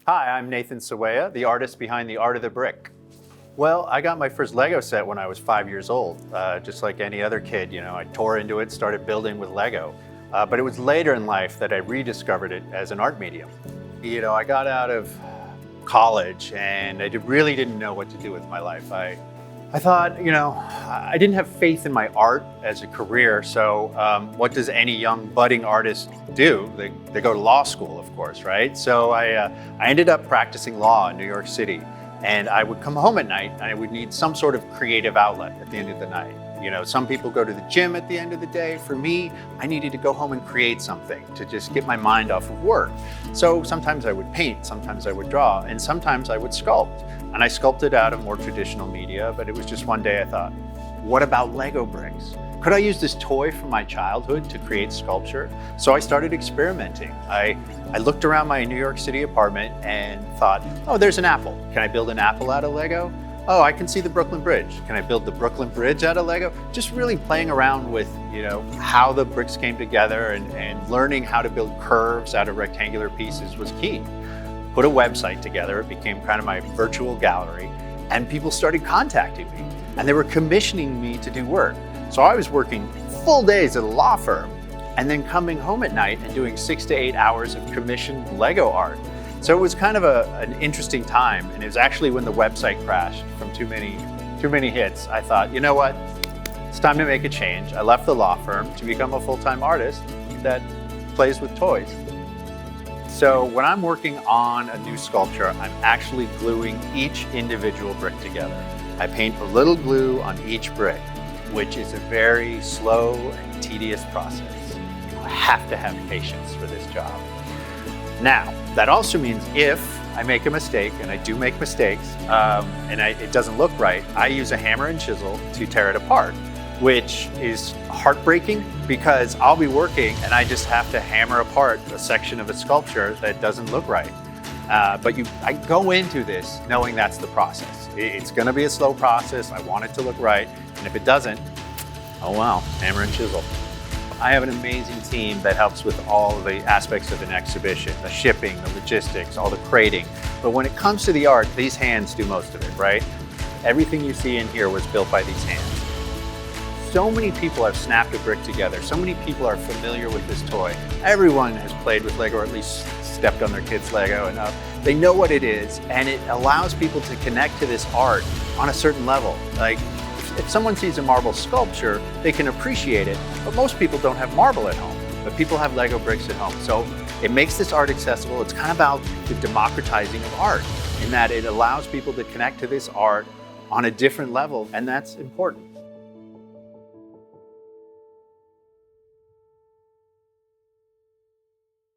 Hi, I'm Nathan Sawaya, the artist behind The Art of the Brick. Well, I got my first Lego set when I was 5 years old. Just like any other kid, I tore into it, started building with Lego. But it was later in life that I rediscovered it as an art medium. I got out of college and I really didn't know what to do with my life. I thought, I didn't have faith in my art as a career. So what does any young budding artist do? They go to law school, of course, right? So I ended up practicing law in New York City. And I would come home at night and I would need some sort of creative outlet at the end of the night. Some people go to the gym at the end of the day. For me, I needed to go home and create something to just get my mind off of work. So sometimes I would paint, sometimes I would draw, and sometimes I would sculpt. And I sculpted out of more traditional media, but it was just one day I thought, what about Lego bricks? Could I use this toy from my childhood to create sculpture? So I started experimenting. I looked around my New York City apartment and thought, oh, there's an apple. Can I build an apple out of Lego? Oh, I can see the Brooklyn Bridge. Can I build the Brooklyn Bridge out of Lego? Just really playing around with, how the bricks came together and learning how to build curves out of rectangular pieces was key. Put a website together. It became kind of my virtual gallery, and people started contacting me and they were commissioning me to do work. So I was working full days at a law firm and then coming home at night and doing 6 to 8 hours of commissioned Lego art. So it was kind of an interesting time, and it was actually when the website crashed from too many hits. I thought, you know what, it's time to make a change. I left the law firm to become a full-time artist that plays with toys. So when I'm working on a new sculpture, I'm actually gluing each individual brick together. I paint a little glue on each brick, which is a very slow and tedious process. You have to have patience for this job. Now, that also means if I make a mistake, and I do make mistakes, and it doesn't look right, I use a hammer and chisel to tear it apart, which is heartbreaking because I'll be working and I just have to hammer apart a section of a sculpture that doesn't look right. But I go into this knowing that's the process. It's gonna be a slow process. I want it to look right. And if it doesn't, oh well, hammer and chisel. I have an amazing team that helps with all the aspects of an exhibition, the shipping, the logistics, all the crating. But when it comes to the art, these hands do most of it, right? Everything you see in here was built by these hands. So many people have snapped a brick together. So many people are familiar with this toy. Everyone has played with Lego, or at least stepped on their kids' Lego enough. They know what it is, and it allows people to connect to this art on a certain level. Like, if someone sees a marble sculpture, they can appreciate it, but most people don't have marble at home, but people have Lego bricks at home. So it makes this art accessible. It's kind of about the democratizing of art in that it allows people to connect to this art on a different level, and that's important.